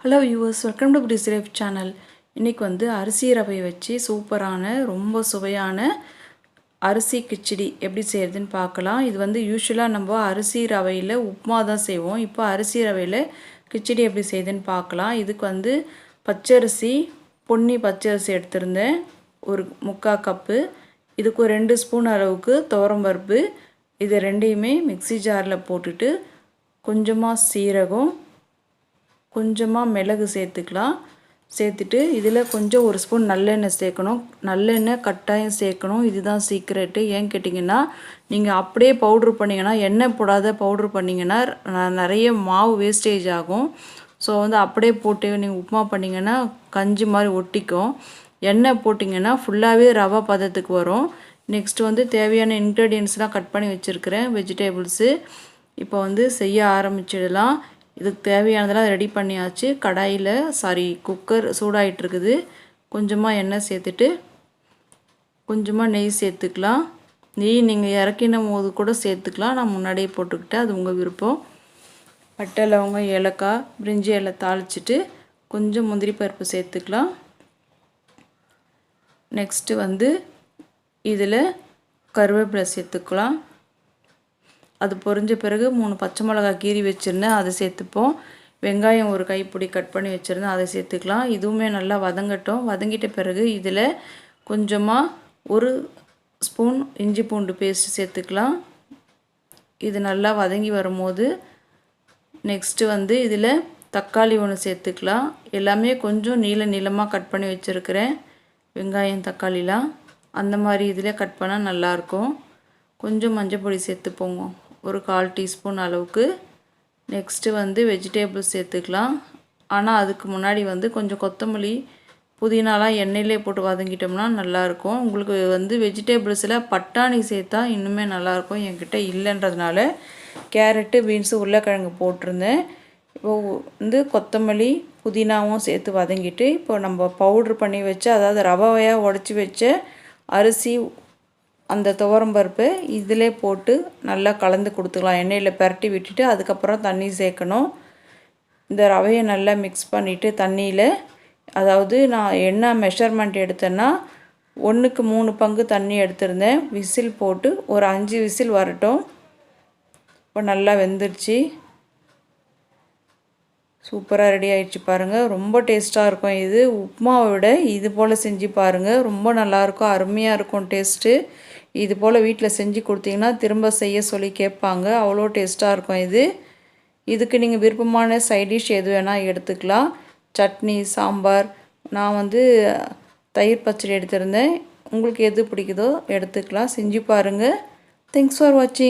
Hello viewers, welcome to Bris life channel. இன்றைக்கி வந்து அரிசி ரவையை வச்சு சூப்பரான ரொம்ப சுவையான அரிசி கிச்சடி எப்படி செய்கிறதுன்னு பார்க்கலாம். இது வந்து யூஸ்வலாக நம்ம அரிசி ரவையில் உப்புமா தான் செய்வோம். இப்போ அரிசி ரவையில் கிச்சடி எப்படி செய்யுதுன்னு பார்க்கலாம். இதுக்கு வந்து பச்சரிசி, பொன்னி பச்சரிசி எடுத்திருந்தேன், ஒரு 3/4 கப்பு. இதுக்கு ஒரு 2 ஸ்பூன் அளவுக்கு துவரம்பருப்பு. இது ரெண்டையுமே மிக்சி ஜாரில் போட்டுட்டு கொஞ்சமாக சீரகம், கொஞ்சமாக மிளகு சேர்த்துக்கலாம். சேர்த்துட்டு இதில் கொஞ்சம் ஒரு ஸ்பூன் நல்லெண்ணெய் சேர்க்கணும். நல்லெண்ணெய் கட்டாயம் சேர்க்கணும். இதுதான் சீக்ரெட்டு. ஏன்னு கேட்டிங்கன்னா, நீங்கள் அப்படியே பவுட்ரு பண்ணிங்கன்னா, எண்ணெய் போடாத பவுட்ரு பண்ணிங்கன்னா நிறைய மாவு வேஸ்டேஜ் ஆகும். ஸோ வந்து அப்படியே போட்டு நீங்கள் உப்புமா பண்ணிங்கன்னா கஞ்சி மாதிரி ஒட்டிக்கும். எண்ணெய் போட்டிங்கன்னா ஃபுல்லாகவே ரவை பதத்துக்கு வரும். நெக்ஸ்ட்டு வந்து தேவையான இன்க்ரீடியன்ஸ்லாம் கட் பண்ணி வச்சுருக்கிறேன், வெஜிடேபிள்ஸு. இப்போ வந்து செய்ய ஆரம்பிச்சிடலாம். இதுக்கு தேவையானதெல்லாம் ரெடி பண்ணியாச்சு. குக்கர் சூடாகிட்டுருக்குது. கொஞ்சமாக எண்ணெய் சேர்த்துட்டு கொஞ்சமாக நெய் சேர்த்துக்கலாம். நெய் நீங்கள் இறக்கின போது கூட சேர்த்துக்கலாம், நான் முன்னாடியே போட்டுக்கிட்டேன், அது உங்கள் விருப்பம். பட்டை, லவங்கம், ஏலக்காய், பிரிஞ்சி இலை தாளிச்சிட்டு கொஞ்சம் முந்திரி பருப்பு சேர்த்துக்கலாம். நெக்ஸ்ட்டு வந்து இதில் கருவேப்பிலை சேர்த்துக்கலாம். அது பொரிஞ்ச பிறகு 3 பச்சை மிளகாய் கீறி வச்சுருந்தேன், அதை சேர்த்துப்போம். வெங்காயம் ஒரு கைப்பிடி கட் பண்ணி வச்சுருந்தேன், அதை சேர்த்துக்கலாம். இதுவுமே நல்லா வதங்கட்டும். வதங்கிட்ட பிறகு இதில் கொஞ்சமாக 1 ஸ்பூன் இஞ்சி பூண்டு பேஸ்ட் சேர்த்துக்கலாம். இது நல்லா வதங்கி வரும்போது நெக்ஸ்ட்டு வந்து இதில் தக்காளி 1 சேர்த்துக்கலாம். எல்லாமே கொஞ்சம் நீளமாக கட் பண்ணி வச்சுருக்கிறேன். வெங்காயம், தக்காளிலாம் அந்த மாதிரி இதில் கட் பண்ணால் நல்லாயிருக்கும். கொஞ்சம் மஞ்சள் பொடி சேர்த்துப்போங்க, ஒரு 1/4 டீஸ்பூன் அளவுக்கு. நெக்ஸ்ட்டு வந்து வெஜிடேபிள்ஸ் சேர்த்துக்கலாம். ஆனால் அதுக்கு முன்னாடி வந்து கொஞ்சம் கொத்தமல்லி, புதினாலாம் எண்ணெயிலே போட்டு வதங்கிட்டோம்னா நல்லாயிருக்கும். உங்களுக்கு வந்து வெஜிடேபிள்ஸில் பட்டாணி சேர்த்தா இன்னுமே நல்லாயிருக்கும். என்கிட்ட இல்லைன்றதுனால கேரட்டு, பீன்ஸு, உருளைக்கிழங்கு போட்டிருந்தேன். இப்போது வந்து கொத்தமல்லி, புதினாவும் சேர்த்து வதங்கிட்டு இப்போ நம்ம பவுட்ரு பண்ணி வச்சு, அதாவது ரவையாக உடச்சி வச்ச அரிசி, அந்த துவரம்பருப்பு இதிலே போட்டு நல்லா கலந்து கொடுத்துக்கலாம். எண்ணெயில் பரட்டி விட்டுட்டு அதுக்கப்புறம் தண்ணி சேர்க்கணும். இந்த ரவையை நல்லா மிக்ஸ் பண்ணிவிட்டு தண்ணியில், அதாவது நான் என்ன மெஷர்மெண்ட் எடுத்தேன்னா 1க்கு 3 பங்கு தண்ணி எடுத்திருந்தேன். விசில் போட்டு ஒரு 5 விசில் வரட்டும். இப்போ நல்லா வெந்துருச்சு. சூப்பராக ரெடி ஆகிடுச்சு பாருங்கள். ரொம்ப டேஸ்ட்டாக இருக்கும். இது உப்புமாவை விட இது போல் செஞ்சு பாருங்கள், ரொம்ப நல்லாயிருக்கும், அருமையாக இருக்கும் டேஸ்ட்டு. இது போல் வீட்டில் செஞ்சு கொடுத்தீங்கன்னா திரும்ப செய்ய சொல்லி கேட்பாங்க, அவ்வளோ டேஸ்ட்டாக இருக்கும். இதுக்கு நீங்கள் விருப்பமான சைடிஷ் எது வேணால் எடுத்துக்கலாம். சட்னி, சாம்பார். நான் வந்து தயிர் பச்சடி எடுத்திருந்தேன். உங்களுக்கு எது பிடிக்குதோ எடுத்துக்கலாம். செஞ்சு பாருங்கள். தேங்க்ஸ் ஃபார் வாட்சிங்.